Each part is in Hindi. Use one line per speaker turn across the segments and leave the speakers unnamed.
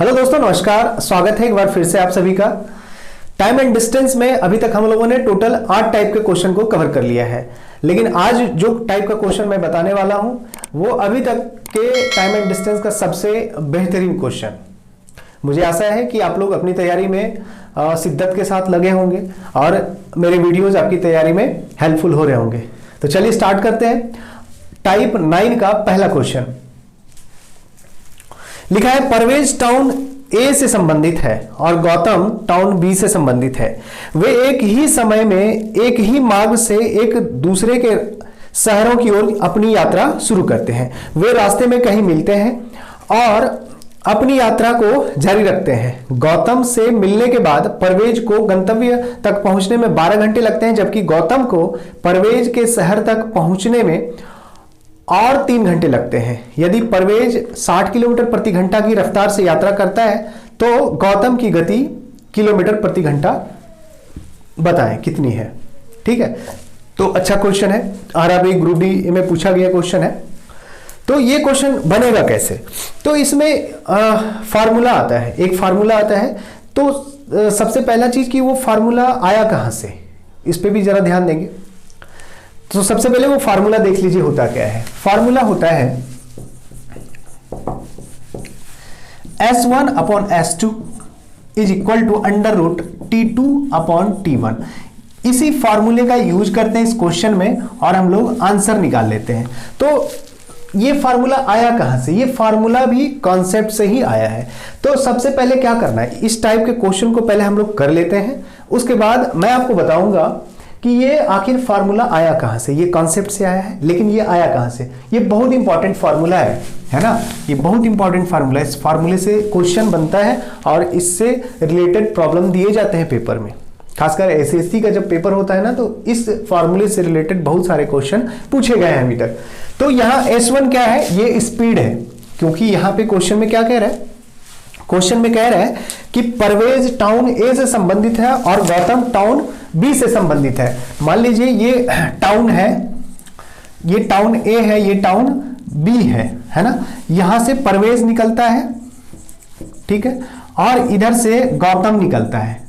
हेलो दोस्तों, नमस्कार। स्वागत है एक बार फिर से आप सभी का। टाइम एंड डिस्टेंस में अभी तक हम लोगों ने टोटल 8 टाइप के क्वेश्चन को कवर कर लिया है, लेकिन आज जो टाइप का क्वेश्चन मैं बताने वाला हूं वो अभी तक के टाइम एंड डिस्टेंस का सबसे बेहतरीन क्वेश्चन। मुझे आशा है कि आप लोग अपनी तैयारी में शिद्दत के साथ लगे होंगे और मेरे वीडियोज आपकी तैयारी में हेल्पफुल हो रहे होंगे। तो चलिए स्टार्ट करते हैं। टाइप 9 का पहला क्वेश्चन लिखा है, परवेज टाउन ए से संबंधित है और गौतम टाउन बी से संबंधित है। वे एक ही समय में एक ही मार्ग से एक दूसरे के शहरों की ओर अपनी यात्रा शुरू करते हैं। वे रास्ते में कहीं मिलते हैं और अपनी यात्रा को जारी रखते हैं। गौतम से मिलने के बाद परवेज को गंतव्य तक पहुंचने में 12 घंटे लगते हैं, जबकि गौतम को परवेज के शहर तक पहुंचने में और 3 घंटे लगते हैं। यदि परवेज 60 किलोमीटर प्रति घंटा की रफ्तार से यात्रा करता है तो गौतम की गति किलोमीटर प्रति घंटा बताएं कितनी है। ठीक है, तो अच्छा क्वेश्चन है, आरआरबी ग्रुप डी में पूछा गया क्वेश्चन है। तो ये क्वेश्चन बनेगा कैसे? तो इसमें फार्मूला आता है, एक फार्मूला आता है। तो सबसे पहला चीज कि वो फार्मूला आया कहां से, इस पे भी जरा ध्यान देंगे। तो सबसे पहले वो फार्मूला देख लीजिए होता क्या है। फार्मूला होता है S1 upon S2 is equal to under root T2 upon T1। इसी फार्मूले का यूज करते हैं इस क्वेश्चन में और हम लोग आंसर निकाल लेते हैं। तो ये फार्मूला आया कहां से? ये फार्मूला भी कॉन्सेप्ट से ही आया है। तो सबसे पहले क्या करना है, इस टाइप के क्वेश्चन को पहले हम लोग कर लेते हैं, उसके बाद मैं आपको बताऊंगा कि ये आखिर फार्मूला आया कहां से। ये कॉन्सेप्ट से आया है, लेकिन ये आया कहां से? ये बहुत इंपॉर्टेंट फार्मूला है ना। ये बहुत इंपॉर्टेंट फार्मूला है। इस फार्मूले से क्वेश्चन बनता है और इससे रिलेटेड प्रॉब्लम दिए जाते हैं पेपर में। खासकर एसएससी का जब पेपर होता है ना, तो इस फार्मूले से रिलेटेड बहुत सारे क्वेश्चन पूछे गए हैं अभी तक। तो यहाँ S1 क्या है? ये स्पीड है, क्योंकि यहाँ पे क्वेश्चन में क्या कह रहा है? क्वेश्चन में कह रहा है कि परवेज टाउन ए से संबंधित है और गौतम टाउन बी से संबंधित है। मान लीजिए ये टाउन है, ये टाउन ए है, ये टाउन बी है ना। यहां से परवेज निकलता है, ठीक है, और इधर से गौतम निकलता है।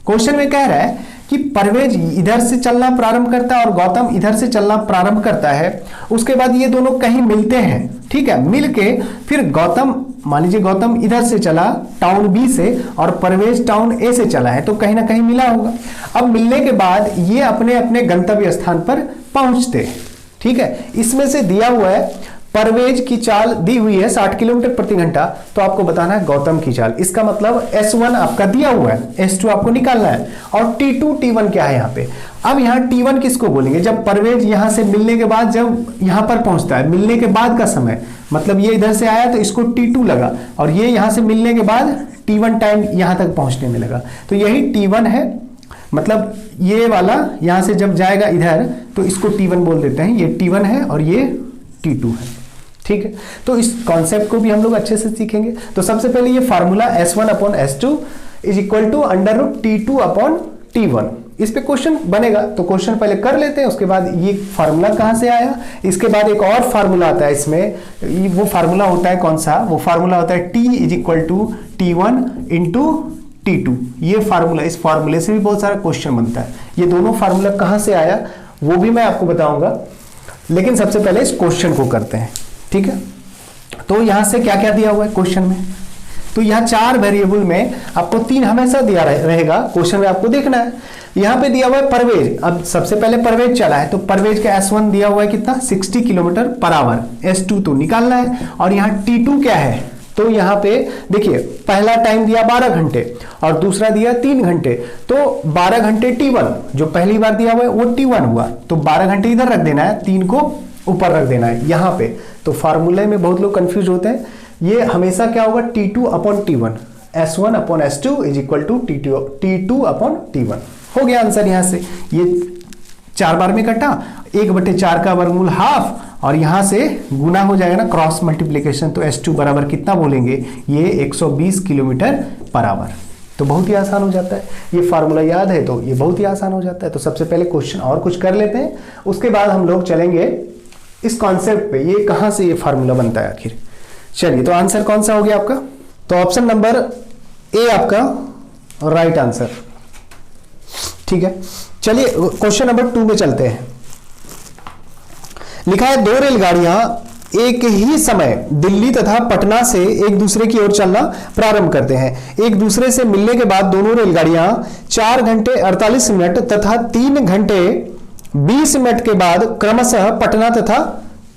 क्वेश्चन में कह रहा है कि परवेज इधर से चलना प्रारंभ करता है और गौतम इधर से चलना प्रारंभ करता है। उसके बाद ये दोनों कहीं मिलते हैं, ठीक है, मिलके फिर गौतम, मान लीजिए गौतम इधर से चला टाउन बी से और परवेज टाउन ए से चला है, तो कहीं ना कहीं मिला होगा। अब मिलने के बाद ये अपने अपने गंतव्य स्थान पर पहुंचते हैं, ठीक है। इसमें से दिया हुआ है परवेज की चाल दी हुई है 60 किलोमीटर प्रति घंटा, तो आपको बताना है गौतम की चाल। इसका मतलब S1 आपका दिया हुआ है, S2 आपको निकालना है और T2 T1 क्या है यहाँ पे। अब यहाँ T1 किसको बोलेंगे? जब परवेज यहां से मिलने के बाद जब यहां पर पहुंचता है, मिलने के बाद का समय, मतलब ये इधर से आया तो इसको T2 लगा और ये यहां से मिलने के बाद T1 टाइम यहां तक पहुंचने में लगा, तो यही T1 है। मतलब ये वाला यहां से जब जाएगा इधर तो इसको T1 बोल देते हैं। ये T1 है और ये T2 है, ठीक है। तो इस कॉन्सेप्ट को भी हम लोग अच्छे से सीखेंगे। तो सबसे पहले ये formula S1 upon S2 is equal to under root T2 upon T1, इस पे क्वेश्चन बनेगा। तो क्वेश्चन पहले कर लेते हैं, उसके बाद ये फार्मूला कहां से आया। इसके बाद एक और फार्मूला आता है इसमें। वो फार्मूला होता है कौन सा? वो फार्मूला होता है T is equal to T1 into T2। ये फार्मूला, इस फार्मूले से भी बहुत सारा क्वेश्चन बनता है। ये दोनों फार्मूला कहां से आया वो भी मैं आपको बताऊंगा, लेकिन सबसे पहले इस क्वेश्चन को करते हैं, ठीक है। तो यहां से क्या क्या दिया हुआ है क्वेश्चन में? तो यहां 4 वेरिएबल में आपको 3 हमेशा दिया रहेगा। क्वेश्चन में आपको देखना है, यहां पे दिया हुआ है परवेज। अब सबसे पहले परवेज चला है, तो परवेज का S1 दिया हुआ है कितना? 60 किलोमीटर पर आवर। S2 तो निकालना है और यहाँ T2 क्या है? तो यहाँ पे देखिए, पहला टाइम दिया 12 घंटे और दूसरा दिया 3 घंटे, तो 12 घंटे T1 जो पहली बार दिया हुआ है वो T1 हुआ। तो 12 घंटे इधर रख देना है, 3 को ऊपर रख देना है यहाँ पे। तो फार्मूले में बहुत लोग कंफ्यूज होते हैं। ये हमेशा क्या होगा? T2 upon T1, S1 upon S2 is equal to T2 upon T1। हो गया आंसर। यहाँ से ये 4 बार में कटा, 1/4 का वर्गमूल हाफ, और यहां से गुना हो जाएगा ना, क्रॉस मल्टीप्लीकेशन। तो S2 बराबर कितना बोलेंगे? ये 120 किलोमीटर पर आवर। तो बहुत ही आसान हो जाता है। ये फार्मूला याद है तो ये बहुत ही आसान हो जाता है। तो सबसे पहले क्वेश्चन और कुछ कर लेते हैं, उसके बाद हम लोग चलेंगे इस कॉन्सेप्ट पे। ये कहां से ये फार्मूला बनता है आखिर। चलिए, तो आंसर कौन सा हो गया आपका? तो ऑप्शन नंबर ए आपका राइट आंसर। ठीक है, चलिए क्वेश्चन नंबर 2 में चलते हैं। लिखा है 2 रेलगाड़ियां एक ही समय दिल्ली तथा पटना से एक दूसरे की ओर चलना प्रारंभ करते हैं। एक दूसरे से मिलने के बाद दोनों रेलगाड़ियां 4 घंटे 48 मिनट तथा 3 घंटे 20 मिनट के बाद क्रमशः पटना तथा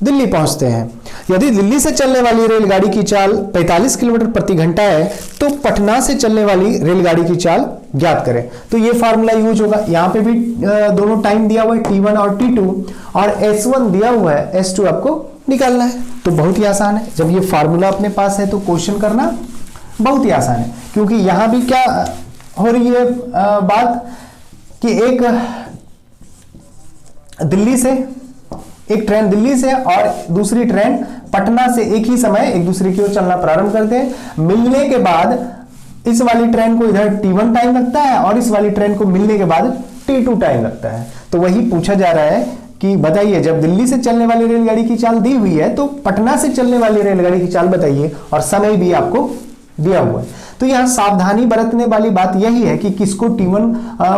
दिल्ली पहुंचते हैं। यदि दिल्ली से चलने वाली रेलगाड़ी की चाल 45 किलोमीटर प्रति घंटा है तो पटना से चलने वाली रेलगाड़ी की चाल ज्ञात करें। तो ये फार्मूला यूज होगा। यहां पे भी दोनों टाइम दिया हुआ है T1 और T2 और S1 दिया हुआ है, S2 आपको निकालना है। तो बहुत ही आसान है, जब ये फार्मूला अपने पास है तो क्वेश्चन करना बहुत ही आसान है। क्योंकि यहां भी क्या हो रही है बात कि एक ट्रेन दिल्ली से और दूसरी ट्रेन पटना से एक ही समय एक दूसरे की ओर चलना प्रारंभ करते हैं। मिलने के बाद इस वाली ट्रेन को इधर T1 टाइम लगता है और इस वाली ट्रेन को मिलने के बाद T2 टाइम लगता है। तो वही पूछा जा रहा है कि बताइए, जब दिल्ली से चलने वाली रेलगाड़ी की चाल दी हुई है तो पटना से चलने वाली रेलगाड़ी की चाल बताइए, और समय भी आपको दिया हुआ है। तो यहां सावधानी बरतने वाली बात यही है कि किसको T1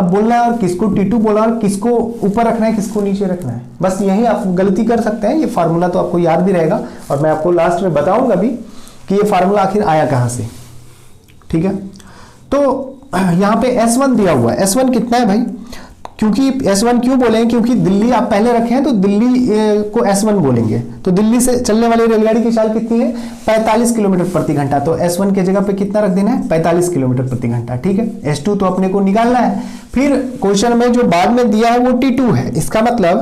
बोलना है और किसको T2 बोलना है और किसको ऊपर रखना है किसको नीचे रखना है। बस यही आप गलती कर सकते हैं। ये फार्मूला तो आपको याद भी रहेगा और मैं आपको लास्ट में बताऊंगा भी कि ये फार्मूला आखिर आया कहां से। ठीक है, तो यहां पे S1 दिया हुआ है। S1 कितना है भाई? क्योंकि S1 क्यों बोले हैं? क्योंकि दिल्ली आप पहले रखे हैं तो दिल्ली को S1 बोलेंगे। तो दिल्ली से चलने वाली रेलगाड़ी की चाल कितनी है? 45 किलोमीटर प्रति घंटा। तो S1 के जगह पे कितना रख देना है? 45 किलोमीटर प्रति घंटा। ठीक है, S2 तो अपने को निकालना है। फिर क्वेश्चन में जो बाद में दिया है वो T2 है। इसका मतलब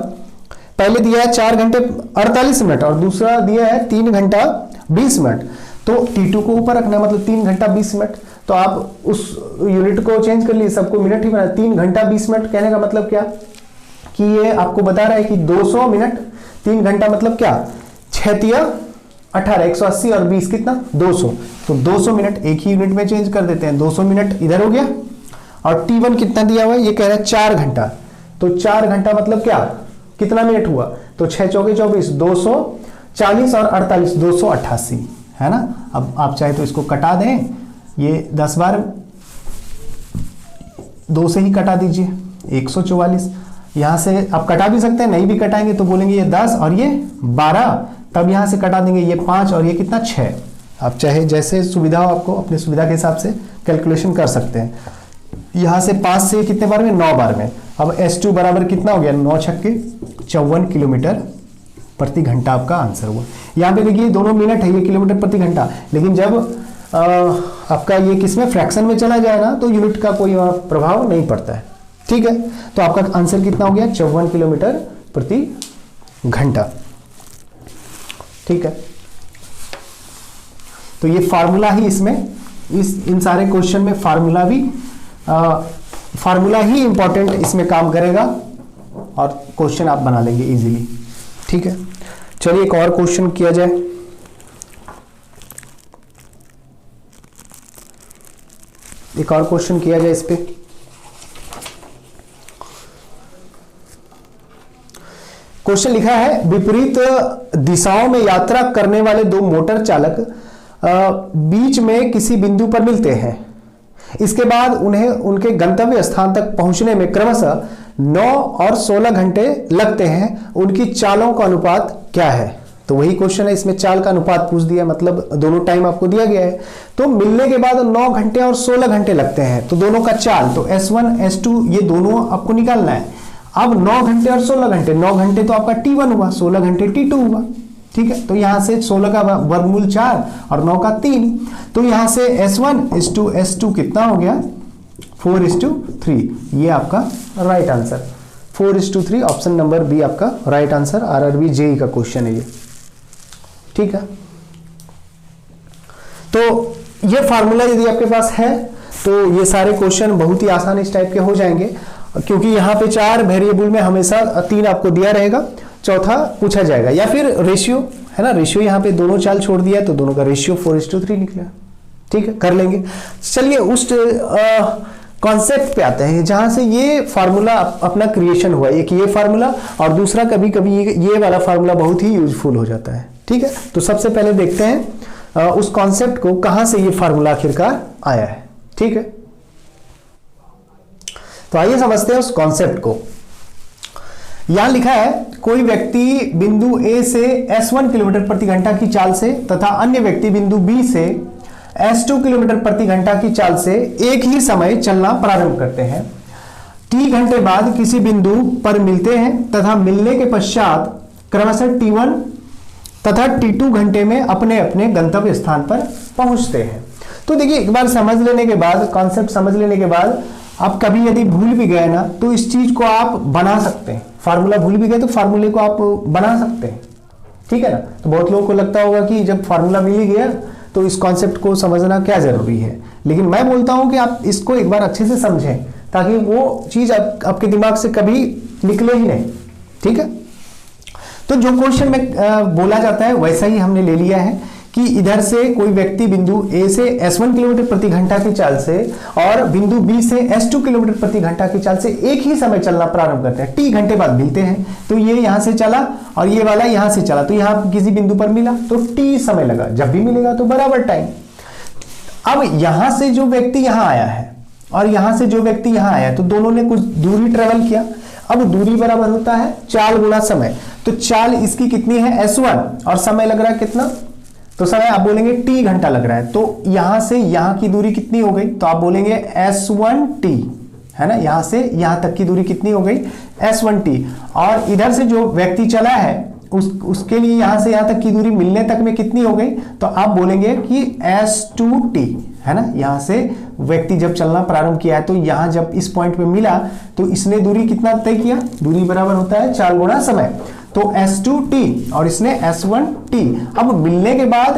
पहले दिया है 4 घंटे 48 मिनट और दूसरा दिया है 3 घंटा 20 मिनट। तो T2 को ऊपर रखना है, मतलब 3 घंटा 20 मिनट। तो आप उस यूनिट को चेंज कर लिए, सबको मिनट ही बना। 3 घंटा 20 मिनट कहने का मतलब क्या कि ये आपको बता रहा है कि 200 मिनट। 3 घंटा मतलब क्या? 6 तिया 18, 180 और 20 कितना? 200। तो 200 मिनट एक ही यूनिट में चेंज कर देते हैं। 200 मिनट इधर हो गया। और T1 कितना दिया हुआ है? ये कह रहा है 4 घंटा। तो 4 घंटा मतलब क्या? कितना मिनट हुआ? तो 6 चौके 24, 240 और 48, 288 है ना। अब आप चाहे तो इसको कटा दें, ये 10 बार 2 से ही कटा दीजिए, 144। यहां से आप कटा भी सकते हैं, नहीं भी कटाएंगे तो बोलेंगे ये 10 और ये 12, तब यहां से कटा देंगे ये 5 और ये कितना 6। आप चाहे जैसे सुविधा हो आपको अपनी सुविधा के हिसाब से कैलकुलेशन कर सकते हैं। यहां से 5 से कितने बार में? 9 बार में। अब S2 बराबर कितना हो गया? 9 छक्के 54 किलोमीटर प्रति घंटा आपका आंसर हुआ। यहां पे देखिए दोनों मिनट है, ये किलोमीटर प्रति घंटा, लेकिन जब आपका ये किसमें फ्रैक्शन में चला जाए ना तो यूनिट का कोई प्रभाव नहीं पड़ता है। ठीक है, तो आपका आंसर कितना हो गया? 54 किलोमीटर प्रति घंटा। ठीक है, तो ये फार्मूला ही इसमें इन सारे क्वेश्चन में फार्मूला ही इंपॉर्टेंट इसमें काम करेगा और क्वेश्चन आप बना लेंगे इजीली। ठीक है, चलिए एक और क्वेश्चन किया जाए। एक और क्वेश्चन किया जाए इस पे। क्वेश्चन लिखा है विपरीत दिशाओं में यात्रा करने वाले 2 मोटर चालक बीच में किसी बिंदु पर मिलते हैं। इसके बाद उन्हें उनके गंतव्य स्थान तक पहुंचने में क्रमशः 9 और 16 घंटे लगते हैं। उनकी चालों का अनुपात क्या है? तो वही क्वेश्चन है, इसमें चाल का अनुपात पूछ दिया, मतलब दोनों टाइम आपको दिया गया है। तो मिलने के बाद 9 घंटे और 16 घंटे लगते हैं, तो दोनों का चाल, तो S1 S2 ये दोनों आपको निकालना है। अब 9 घंटे और 16 घंटे, 9 घंटे तो आपका T1 हुआ, 16 घंटे T2 हुआ। ठीक है, तो यहां से 16 का वर्गमूल 4 और 9 का 3, तो यहां से S1 S2 कितना हो गया? 4:3। ये आपका right answer 4:3, option number B आपका राइट आंसर। RRB JEE का क्वेश्चन है ये। ठीक है, तो ये फार्मूला यदि आपके पास है तो ये सारे क्वेश्चन बहुत ही आसान इस टाइप के हो जाएंगे, क्योंकि यहाँ पे 4 वेरिएबल में हमेशा 3 आपको दिया रहेगा, चौथा पूछा जाएगा। या फिर रेशियो है ना, रेशियो यहाँ पे दोनों चाल छोड़ दिया तो दोनों का रेशियो 4:3 निकला। ठीक है, कर लेंगे। चलिए उस कॉन्सेप्ट पे आते हैं जहां से ये फार्मूला अपना क्रिएशन हुआ। एक ये फार्मूला और दूसरा कभी कभी ये वाला फार्मूला बहुत ही यूजफुल हो जाता है। ठीक है, तो सबसे पहले देखते हैं उस कॉन्सेप्ट को, कहां से ये फार्मूला आखिरकार आया है। ठीक है, तो आइए समझते हैं उस कॉन्सेप्ट को। यहां लिखा है कोई व्यक्ति बिंदु ए से S1 किलोमीटर प्रति घंटा की चाल से तथा अन्य व्यक्ति बिंदु बी से S2 किलोमीटर प्रति घंटा की चाल से एक ही समय चलना प्रारंभ करते हैं। T घंटे बाद किसी बिंदु पर मिलते हैं तथा मिलने के पश्चात क्रमशः T1 तथा T2 घंटे में अपने अपने गंतव्य स्थान पर पहुंचते हैं। तो देखिए, एक बार समझ लेने के बाद, कॉन्सेप्ट समझ लेने के बाद, आप कभी यदि भूल भी गए ना तो इस चीज को आप बना सकते हैं। फार्मूला भूल भी गए तो फार्मूले को आप बना सकते हैं। ठीक है ना। तो बहुत लोगों को लगता होगा कि जब फार्मूला मिल ही गया तो इस कॉन्सेप्ट को समझना क्या जरूरी है, लेकिन मैं बोलता हूं कि आप इसको एक बार अच्छे से समझें ताकि वो चीज आपके दिमाग से कभी निकले ही नहीं। ठीक है, तो जो क्वेश्चन में बोला जाता है वैसा ही हमने ले लिया है कि इधर से कोई व्यक्ति बिंदु ए से S1 किलोमीटर प्रति घंटा की चाल से और बिंदु बी से S2 किलोमीटर प्रति घंटा की चाल से एक ही समय चलना प्रारंभ करते हैं। T घंटे बाद मिलते हैं, तो ये यहां से चला और ये वाला यहां से चला, तो यहां किसी बिंदु पर मिला तो T समय लगा, जब भी मिलेगा तो बराबर टाइम। अब यहां से जो व्यक्ति यहां आया है और यहां से जो व्यक्ति यहां आया है, तो दोनों ने कुछ दूरी ट्रेवल किया। अब दूरी बराबर होता है चाल गुना समय, तो चाल इसकी कितनी है S1 और समय लग रहा है कितना, तो समय आप बोलेंगे T घंटा लग रहा है। तो यहां से यहां की दूरी कितनी हो गई, तो आप बोलेंगे S1T, है ना। यहां से यहां तक की दूरी कितनी हो गई, S1T। और इधर से जो व्यक्ति चला है उसके लिए यहां से यहां तक की दूरी मिलने तक में कितनी हो गई, तो आप बोलेंगे कि S2T, है ना। यहां से व्यक्ति जब चलना प्रारंभ किया है तो यहां जब इस पॉइंट पे मिला तो इसने दूरी कितना तय किया, दूरी बराबर होता है चाल गुणा समय, तो S2T और इसने S1T। अब मिलने के बाद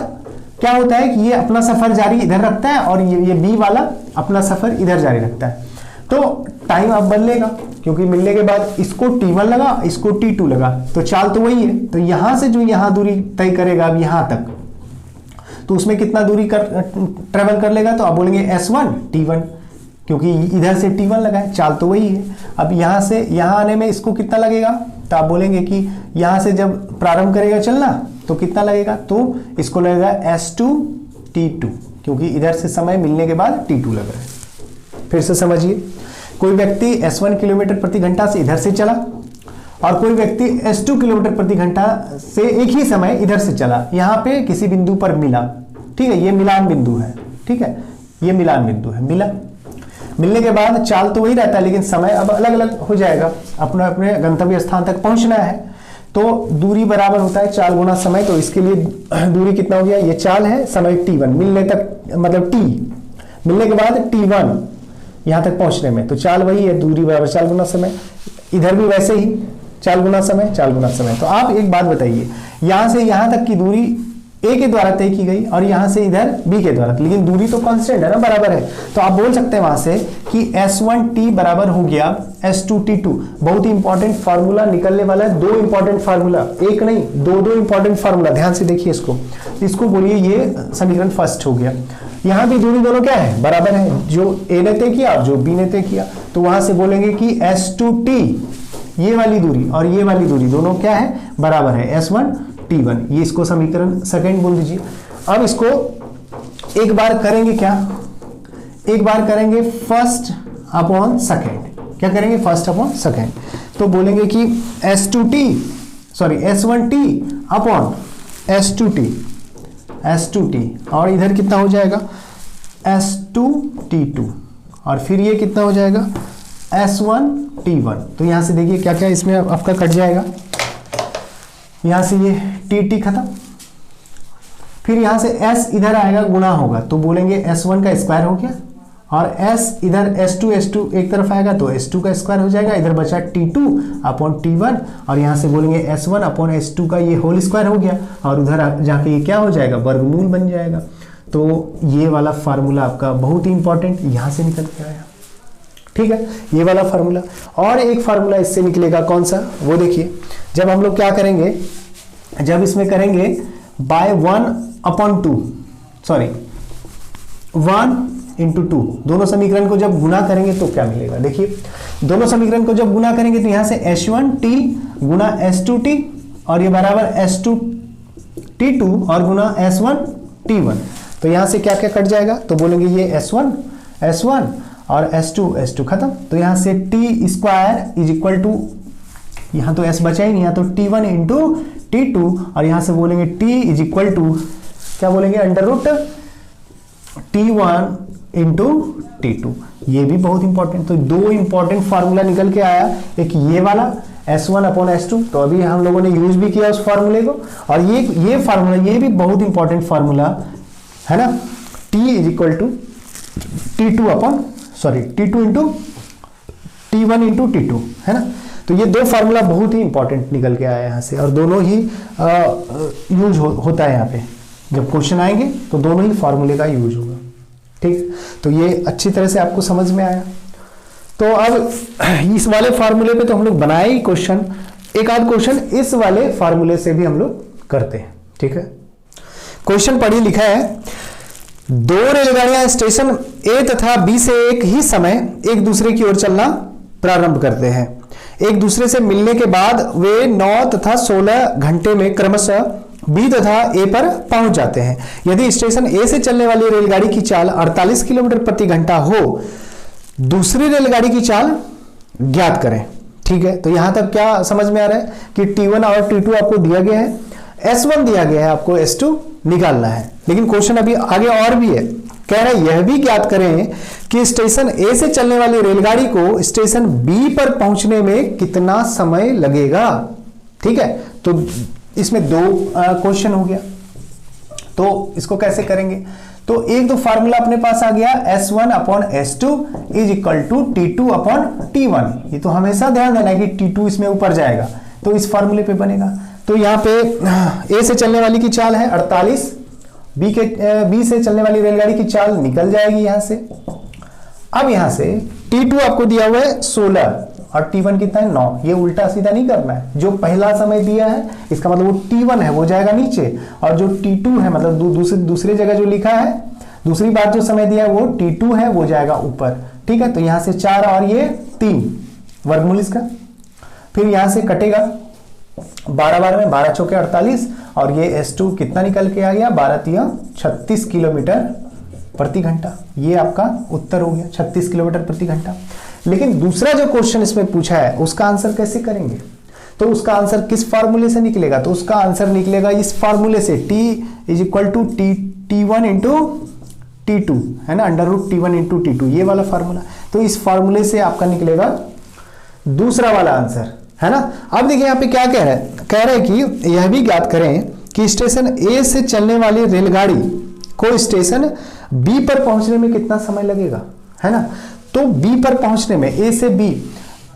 क्या होता है कि ये अपना सफर जारी इधर रखता है और ये बी वाला अपना सफर इधर जारी रखता है। तो टाइम अब बदलेगा क्योंकि मिलने के बाद इसको T1 लगा, इसको T2 लगा, तो चाल तो वही है। तो यहां से जो यहां दूरी तय करेगा अब यहां तक, तो उसमें कितना दूरी ट्रेवल कर लेगा, तो आप बोलेंगे S1T1 क्योंकि इधर से T1 लगा है, चाल तो वही है। अब यहां से यहां आने में इसको कितना लगेगा, तो आप बोलेंगे कि यहां से जब प्रारंभ करेगा चलना तो कितना लगेगा, तो इसको लगेगा S2T2 क्योंकि इधर से समय मिलने के बाद T2 लगा है। फिर से समझिए, कोई व्यक्ति S1 किलोमीटर प्रति घंटा से इधर से चला और कोई व्यक्ति S2 किलोमीटर प्रति घंटा से एक ही समय इधर से चला, यहां पे किसी बिंदु पर मिला। ठीक है, ये मिलान बिंदु है। ठीक है, ये मिलान बिंदु है, मिला। मिलने के बाद चाल तो वही रहता है लेकिन समय अब अलग अलग हो जाएगा, अपने अपने गंतव्य स्थान तक पहुंचना है। तो दूरी बराबर होता है चाल गुना समय, तो इसके लिए दूरी कितना हो गया, ये चाल है, समय T1 मिलने तक, मतलब T मिलने के बाद T1 यहां तक पहुंचने में, तो चाल वही है, दूरी बराबर चाल गुना समय। इधर भी वैसे ही चाल गुना समय, चाल गुना समय। तो आप एक बात बताइए, यहां से यहां तक की दूरी ए के द्वारा तय की गई और यहां से इधर बी के द्वारा, लेकिन दूरी तो कांस्टेंट है ना, बराबर है। तो आप बोल सकते हैं वहां से कि S1T बराबर हो गया S2T2। बहुत ही इंपॉर्टेंट फार्मूला निकलने वाला है, दो इंपॉर्टेंट फार्मूला, एक नहीं दो इंपॉर्टेंट फार्मूला, ध्यान से देखिए इसको बोलिए ये समीकरण फर्स्ट हो गया। यहां भी दूरी दोनों क्या है, बराबर है, जो ए ने तय किया और जो बी ने तय किया। तो वहां से बोलेंगे कि S2T ये वाली दूरी और ये वाली दूरी दोनों क्या है, बराबर है S1T1। ये इसको समीकरण सेकंड बोल दीजिए। अब इसको एक बार करेंगे क्या, एक बार करेंगे फर्स्ट अपॉन सेकंड। क्या करेंगे, फर्स्ट अपॉन सेकंड। तो बोलेंगे कि S1T अपॉन S2T और इधर कितना हो जाएगा S2T2 और फिर ये कितना हो जाएगा S1T1। तो यहां से देखिए क्या क्या इसमें आपका कट जाएगा, यहां से ये T खत्म, फिर यहां से S इधर आएगा, गुणा होगा, तो बोलेंगे S1 का स्क्वायर हो गया और S इधर S2 एक तरफ आएगा तो S2 का स्क्वायर हो जाएगा, इधर बचा T2 अपॉन T1 और यहां से बोलेंगे S1 अपॉन S2 का ये होल स्क्वायर हो गया और उधर जाके ये क्या हो जाएगा, वर्गमूल बन जाएगा। तो ये वाला फार्मूला आपका बहुत ही इंपॉर्टेंट यहां से निकल के आया। ठीक है, ये वाला फार्मूला। और एक फार्मूला इससे निकलेगा, कौन सा, वो देखिए। जब हम लोग क्या करेंगे, जब इसमें करेंगे बाय 1/2, सॉरी 1/2, दोनों समीकरण को जब गुना करेंगे तो क्या मिलेगा, देखिए दोनों समीकरण को जब गुना करेंगे तो यहां से S1T गुना S2T और ये बराबर S2T2 और गुना S1 T1। तो यहां से क्या क्या कट जाएगा, तो बोलेंगे ये S1 और S2 खत्म। तो यहां से T square is equal to, यहां तो S बचा ही नहीं, यहां तो T1 इंटू T2 और यहां से बोलेंगे T इज इक्वल टू क्या बोलेंगे, under root T1 into T2। ये भी बहुत इंपॉर्टेंट। तो दो इंपॉर्टेंट फार्मूला निकल के आया, एक ये वाला S1 अपॉन S2, तो अभी हम लोगों ने यूज भी किया उस फार्मूले को, और ये फार्मूला, ये भी बहुत इंपॉर्टेंट फार्मूला है ना, T is equal to T2 into T1 into T2 है ना। तो ये दो फार्मूला बहुत ही इंपॉर्टेंट निकल के आया यहाँ से, और दोनों ही यूज होता है यहाँ पे। जब क्वेश्चन आएंगे तो दोनों ही फार्मूले का यूज होगा, ठीक। तो ये अच्छी तरह से आपको समझ में आया। तो अब इस वाले फार्मूले पे तो हम लोग बनाए ही क्वेश्चन, एक आध क्वेश्चन इस वाले फार्मूले से भी हम लोग करते हैं, ठीक है। क्वेश्चन पढ़िए, लिखा है दो रेलगाड़ियां स्टेशन ए तथा बी से एक ही समय एक दूसरे की ओर चलना प्रारंभ करते हैं। एक दूसरे से मिलने के बाद वे 9 तथा 16 घंटे में क्रमशः बी तथा ए पर पहुंच जाते हैं। यदि स्टेशन ए से चलने वाली रेलगाड़ी की चाल 48 किलोमीटर प्रति घंटा हो, दूसरी रेलगाड़ी की चाल ज्ञात करें, ठीक है। तो यहां तक क्या समझ में आ रहा है कि T1 और T2 आपको दिया गया है, S1 दिया गया है, आपको S2 निकालना है। लेकिन क्वेश्चन अभी आगे और भी है, कह रहा है यह भी ज्ञात करें कि स्टेशन ए से चलने वाली रेलगाड़ी को स्टेशन बी पर पहुंचने में कितना समय लगेगा, ठीक है। तो इसमें दो क्वेश्चन हो गया, तो इसको कैसे करेंगे। तो एक तो फार्मूला अपने पास आ गया S1 upon S2 is equal to T2 upon T1। ये तो हमेशा ध्यान देना है कि T2 इसमें ऊपर जाएगा, तो इस फार्मूले पे बनेगा। तो यहाँ पे ए से चलने वाली की चाल है 48, बी से चलने वाली रेलगाड़ी की चाल निकल जाएगी यहां से। अब यहां से T2 आपको दिया हुआ है 16 और T1 कितना है 9। ये उल्टा सीधा नहीं करना है, जो पहला समय दिया है इसका मतलब वो T1 है वो जाएगा नीचे, और जो T2 है मतलब दूसरी जगह जो लिखा है, दूसरी बार जो समय दिया है वो T2 है वो जाएगा ऊपर, ठीक है। तो यहां से 4 और ये 3 वर्गमूल इसका, फिर यहां से कटेगा 12 बार में 12 चौके 48, और ये S2 कितना निकल के आ गया 12 तिया 36 किलोमीटर प्रति घंटा। ये आपका उत्तर हो गया 36 किलोमीटर प्रति घंटा। लेकिन दूसरा जो क्वेश्चन इसमें पूछा है उसका आंसर कैसे करेंगे, तो उसका आंसर किस फार्मूले से निकलेगा, तो उसका आंसर निकलेगा इस फार्मूले से, T is equal to T1 into T2 है ना, under root T1 into T2, ये वाला फार्मूला। तो इस फार्मूले से आपका निकलेगा दूसरा वाला आंसर, है ना। अब देखिए यहाँ पे क्या कह रहा है, कह रहा है कि यह भी ज्ञात करें कि स्टेशन ए से चलने वाली रेलगाड़ी को स्टेशन बी पर पहुंचने में कितना समय लगेगा, है ना। तो बी पर पहुंचने में, ए से बी,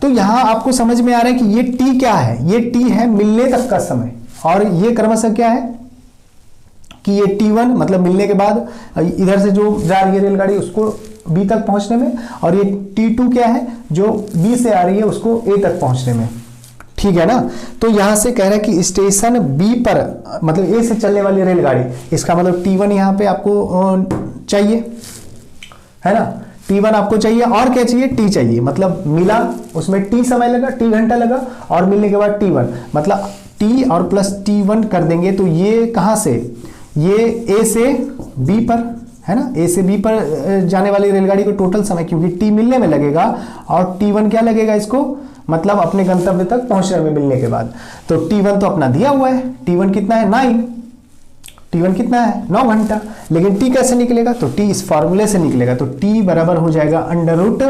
तो यहां आपको समझ में आ रहा है कि ये टी क्या है, ये टी है मिलने तक का समय, और ये क्रमशः क्या है कि ये T1 मतलब मिलने के बाद इधर से जो जा रही है रेलगाड़ी उसको बी तक पहुंचने में, और ये T2 क्या है जो बी से आ रही है उसको ए तक पहुंचने में, ठीक है ना। तो यहां से कह रहा है कि स्टेशन बी पर मतलब ए से चलने वाली रेलगाड़ी, इसका मतलब T1 यहां पे आपको चाहिए, है ना। T1 आपको चाहिए, और क्या चाहिए, T चाहिए, मतलब मिला उसमें T समय लगा, T घंटा लगा, और मिलने के बाद T1 मतलब T और प्लस T1 कर देंगे। तो ये कहां से, ये ए से बी पर, है ना, ए से बी पर जाने वाली रेलगाड़ी को टोटल समय, क्योंकि T मिलने में लगेगा और T1 क्या लगेगा इसको, मतलब अपने गंतव्य तक पहुंचने में मिलने के बाद। तो T1 तो अपना दिया हुआ है, T1 कितना है 9, T1 कितना है 9 घंटा। लेकिन T कैसे निकलेगा, तो T इस फॉर्मूले से निकलेगा। तो T बराबर हो जाएगा अंडर रूट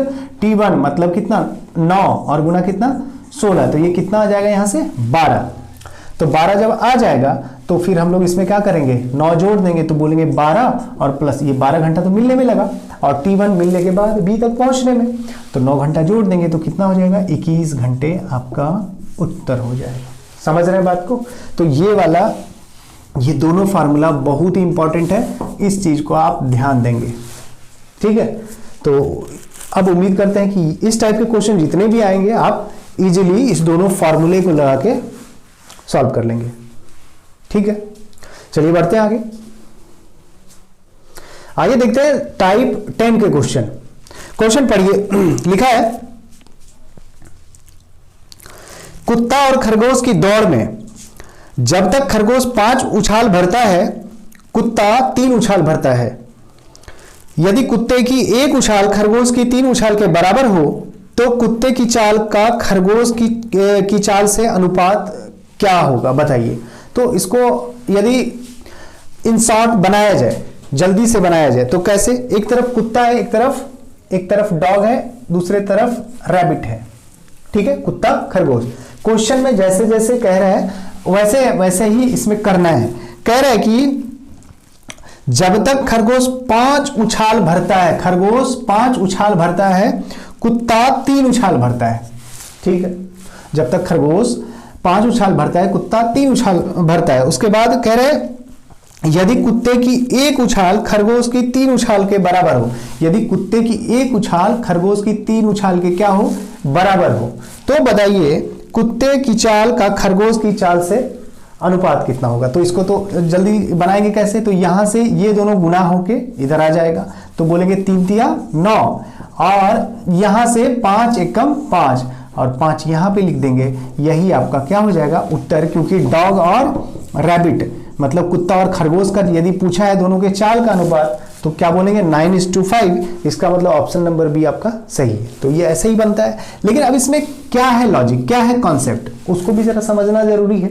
T1 मतलब कितना 9 और गुना कितना 16, तो ये कितना आ जाएगा यहाँ से 12। तो 12 जब आ जाएगा तो फिर हम लोग इसमें क्या करेंगे, 9 जोड़ देंगे, तो बोलेंगे 12 और प्लस ये 12 घंटा तो मिलने में लगा, और T1 मिलने के बाद बी तक पहुंचने में, तो 9 घंटा जोड़ देंगे तो कितना हो जाएगा 21 घंटे आपका उत्तर हो जाएगा। समझ रहे हैं बात को। तो ये वाला, ये दोनों फार्मूला बहुत ही इंपॉर्टेंट है, इस चीज को आप ध्यान देंगे, ठीक है। तो अब उम्मीद करते हैं कि इस टाइप के क्वेश्चन जितने भी आएंगे आप इजीली इस दोनों फार्मूले को लगा के सॉल्व कर लेंगे, ठीक है। चलिए बढ़ते हैं आगे। आगे देखते हैं टाइप 10 के क्वेश्चन। क्वेश्चन पढ़िए, लिखा है कुत्ता और खरगोश की दौड़ में जब तक खरगोश 5 उछाल भरता है कुत्ता 3 उछाल भरता है, यदि कुत्ते की एक उछाल खरगोश की 3 उछाल के बराबर हो तो कुत्ते की चाल का खरगोश की चाल से अनुपात क्या होगा, बताइए। तो इसको यदि इन शॉर्ट बनाया जाए, जल्दी से बनाया जाए तो कैसे, एक तरफ कुत्ता है, एक तरफ डॉग है, दूसरे तरफ रैबिट है, ठीक है, कुत्ता खरगोश। क्वेश्चन में जैसे जैसे कह रहा है वैसे वैसे ही इसमें करना है। कह रहा है कि जब तक खरगोश 5 उछाल भरता है, खरगोश 5 उछाल भरता है, कुत्ता 3 उछाल भरता है, ठीक है। जब तक खरगोश 5 उछाल भरता है, कुत्ता 3 उछाल भरता है। उसके बाद कह रहे यदि कुत्ते की एक उछाल खरगोश की 3 उछाल के बराबर हो, यदि कुत्ते की एक उछाल खरगोश की 3 उछाल के क्या हो, बराबर हो, तो बताइए कुत्ते की चाल का खरगोश की चाल से अनुपात कितना होगा। तो इसको तो जल्दी बनाएंगे कैसे, तो यहां से ये दोनों गुना होके इधर आ जाएगा, तो बोलेंगे 3 तिया 9, और यहां से 5 एकम 5 और 5 यहां पे लिख देंगे, यही आपका क्या हो जाएगा उत्तर। क्योंकि डॉग और रैबिट मतलब कुत्ता और खरगोश का यदि पूछा है दोनों के चाल का अनुपात तो क्या बोलेंगे 9:5, इसका मतलब ऑप्शन नंबर बी आपका सही है। तो ये ऐसे ही बनता है। लेकिन अब इसमें क्या है लॉजिक, क्या है कॉन्सेप्ट, उसको भी जरा समझना जरूरी है।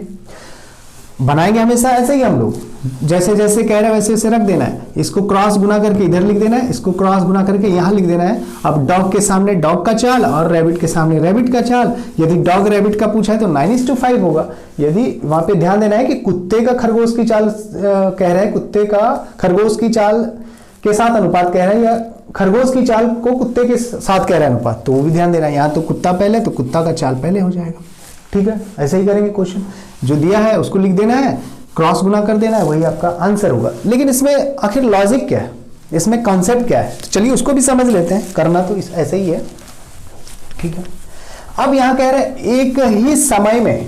बनाएंगे हमेशा ऐसे ही हम लोग, जैसे जैसे कह रहे हैं वैसे वैसे रख देना है, इसको क्रॉस गुना करके इधर लिख देना है, इसको क्रॉस गुना करके यहां लिख देना है। अब डॉग के सामने डॉग का चाल और रैबिट के सामने रैबिट का चाल, यदि डॉग रैबिट का पूछा है तो 9:5 होगा। यदि वहां पे ध्यान देना है कि कुत्ते का खरगोश की चाल कह रहा है, कुत्ते का खरगोश की चाल के साथ अनुपात कह रहा है, या खरगोश की चाल को कुत्ते के साथ कह रहा है अनुपात, तो वो भी ध्यान देना है। यहाँ तो कुत्ता पहले, तो कुत्ता का चाल पहले हो जाएगा, ठीक है। ऐसे ही करेंगे, क्वेश्चन जो दिया है उसको लिख देना है, क्रॉस गुना कर देना है, वही आपका आंसर होगा। लेकिन इसमें आखिर लॉजिक क्या है, इसमें कॉन्सेप्ट क्या है, तो चलिए उसको भी समझ लेते हैं। करना तो ऐसे ही है, ठीक है। अब यहां कह रहे हैं एक ही समय में,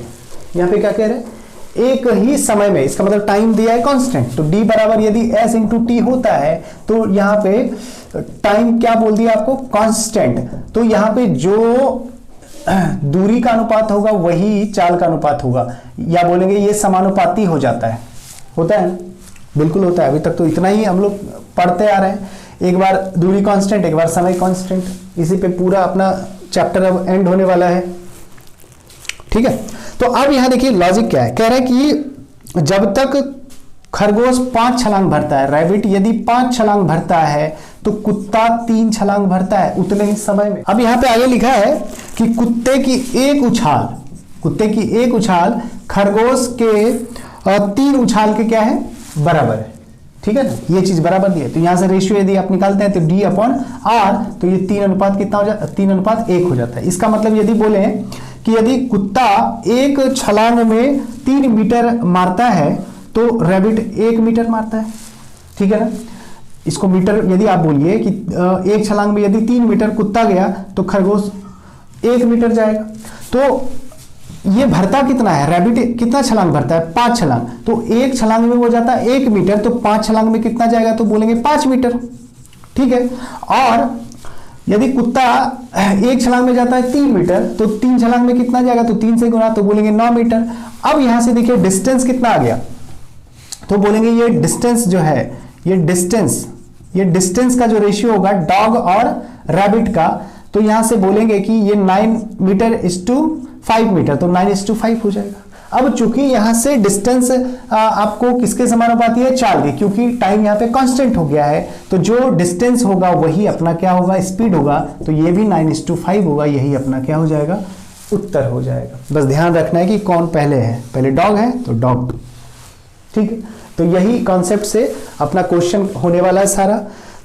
यहां पे क्या कह रहे हैं एक ही समय में, इसका मतलब टाइम दिया है कांस्टेंट, तो d बराबर यदि s इंटू टी होता है तो यहां पे टाइम क्या बोल दिया आपको, कांस्टेंट। तो यहां पे जो दूरी का अनुपात होगा वही चाल का अनुपात होगा, या बोलेंगे ये समानुपाती हो जाता है, होता है ना, बिल्कुल होता है। अभी तक तो इतना ही हम लोग पढ़ते आ रहे हैं, एक बार दूरी कांस्टेंट, एक बार समय कांस्टेंट, इसी पे पूरा अपना चैप्टर अब एंड होने वाला है, ठीक है। तो अब यहां देखिए लॉजिक क्या है, कह रहे हैं कि जब तक खरगोश 5 छलांग भरता है, रैबिट यदि 5 छलांग भरता है तो कुत्ता 3 छलांग भरता है उतने ही समय में। अब यहां पे आगे लिखा है कि कुत्ते की एक उछाल खरगोश के 3 उछाल के क्या है, बराबर है, ठीक है ना, ये चीज बराबर दी है। तो यहां से रेशियो यदि आप निकालते हैं तो d/r, तो ये 3 अनुपात कितना हो जाता है, 3:1 हो जाता है। इसका मतलब यदि बोले कि यदि कुत्ता एक छलांग में 3 मीटर मारता है तो रैबिट 1 मीटर मारता है, ठीक है ना। इसको मीटर यदि आप बोलिए कि एक छलांग में यदि 3 मीटर कुत्ता गया तो खरगोश 1 मीटर जाएगा। तो ये भरता कितना है, रैबिट कितना छलांग भरता है, 5 छलांग, तो एक छलांग में वो जाता है 1 मीटर, तो 5 छलांग में कितना जाएगा, तो बोलेंगे 5 मीटर, ठीक है। और यदि कुत्ता एक छलांग में जाता है 3 मीटर, तो 3 छलांग में कितना जाएगा, तो 3 से गुना, तो बोलेंगे 9 मीटर। अब यहां से देखिए डिस्टेंस कितना आ गया, तो बोलेंगे ये डिस्टेंस जो है, ये डिस्टेंस का जो रेशियो होगा डॉग और रैबिट का, तो यहां से बोलेंगे कि ये 9 मीटर/5 मीटर, तो 9:5 हो जाएगा। अब चूंकि यहां से डिस्टेंस आपको किसके समानुपाती है, चाल के, क्योंकि टाइम यहां पे कांस्टेंट हो गया है, तो जो डिस्टेंस होगा वही अपना क्या होगा, स्पीड होगा, तो ये भी 9:5 होगा, यही अपना क्या हो जाएगा, उत्तर हो जाएगा। बस ध्यान रखना है कि कौन पहले है, पहले डॉग है तो डॉग, ठीक है। तो यही कॉन्सेप्ट से अपना क्वेश्चन होने वाला है सारा।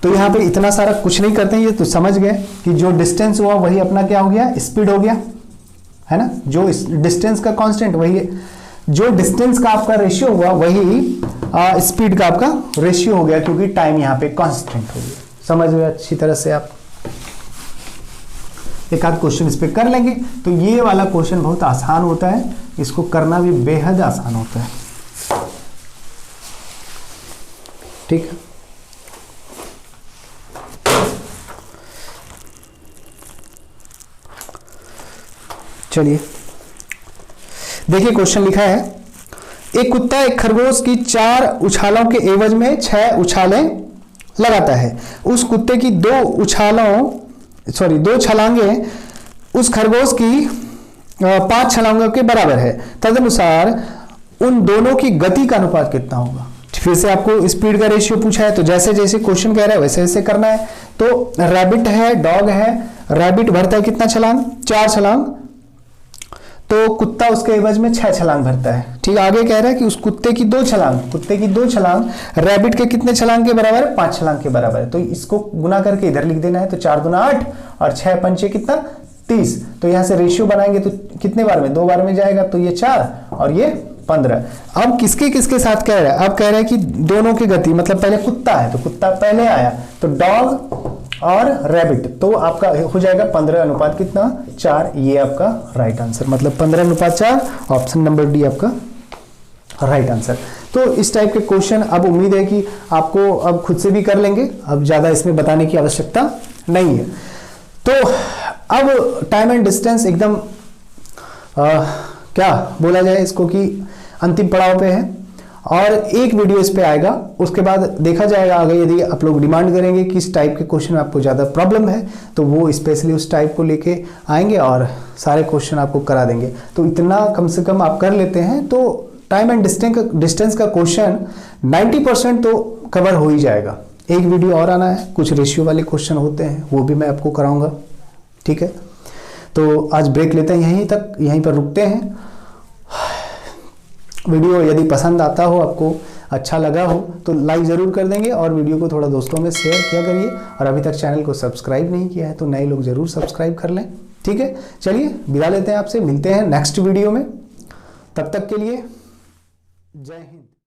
तो यहाँ पे इतना सारा कुछ नहीं करते हैं, ये तो समझ गए कि जो डिस्टेंस हुआ वही अपना क्या हो गया, स्पीड हो गया, है ना। जो डिस्टेंस का कांस्टेंट वही है, जो डिस्टेंस का आपका रेशियो हुआ वही स्पीड का आपका रेशियो हो गया, क्योंकि टाइम यहाँ पे कांस्टेंट हो गया। समझ गए अच्छी तरह से आप, एक आध क्वेश्चन इस पे कर लेंगे। तो ये वाला क्वेश्चन बहुत आसान होता है, इसको करना भी बेहद आसान होता है, ठीक है। चलिए देखिए क्वेश्चन लिखा है एक कुत्ता एक खरगोश की 4 उछालों के एवज में 6 उछालें लगाता है। उस कुत्ते की 2 छलांगे उस खरगोश की 5 छलांगों के बराबर है। तदनुसार उन दोनों की गति का अनुपात कितना होगा। फिर से आपको स्पीड का रेशियो पूछा है, तो जैसे जैसे क्वेश्चन कह रहा है वैसे वैसे करना है। तो रैबिट है, डॉग है, रैबिट भरता है कितना छलांग, 4 छलांग, तो कुत्ता उसके एवज में 6 छलांग भरता है। ठीक, आगे कह रहा है कि उस कुत्ते की 2 छलांग रैबिट के कितने छलांग के बराबर है, 5 छलांग के बराबर है। तो इसको गुना करके इधर लिख देना है। तो 4 दूना 8 और 6 पंचे कितना 30। तो यहां से रेशियो बनाएंगे तो कितने बार में, 2 बार में जाएगा, तो ये 4 और ये 15। अब किसके किसके साथ कह रहा है, अब कह रहा है कि दोनों की गति, मतलब पहले कुत्ता है तो कुत्ता पहले आया, तो डॉग और रैबिट, तो आपका हो जाएगा 15 अनुपात कितना 4। ये आपका राइट आंसर, मतलब 15 अनुपात 4, ऑप्शन नंबर डी आपका राइट आंसर। तो इस टाइप के क्वेश्चन अब उम्मीद है कि आपको अब खुद से भी कर लेंगे, अब ज्यादा इसमें बताने की आवश्यकता नहीं है। तो अब टाइम एंड डिस्टेंस एकदम क्या बोला जाए इसको कि अंतिम पड़ाव पे है, और एक वीडियो इस पे आएगा, उसके बाद देखा जाएगा आगे। यदि आप लोग डिमांड करेंगे कि इस टाइप के क्वेश्चन आपको ज़्यादा प्रॉब्लम है तो वो स्पेशली उस टाइप को लेके आएंगे और सारे क्वेश्चन आपको करा देंगे। तो इतना कम से कम आप कर लेते हैं तो टाइम एंड डिस्टेंस का क्वेश्चन 90% तो कवर हो ही जाएगा। एक वीडियो और आना है, कुछ रेशियो वाले क्वेश्चन होते हैं वो भी मैं आपको कराऊंगा। ठीक है, तो आज ब्रेक लेते हैं, यहीं पर रुकते हैं। वीडियो यदि पसंद आता हो, आपको अच्छा लगा हो तो लाइक ज़रूर कर देंगे और वीडियो को थोड़ा दोस्तों में शेयर किया करिए। और अभी तक चैनल को सब्सक्राइब नहीं किया है तो नए लोग ज़रूर सब्सक्राइब कर लें। ठीक है, चलिए विदा लेते हैं आपसे, मिलते हैं नेक्स्ट वीडियो में। तब तक के लिए जय हिंद।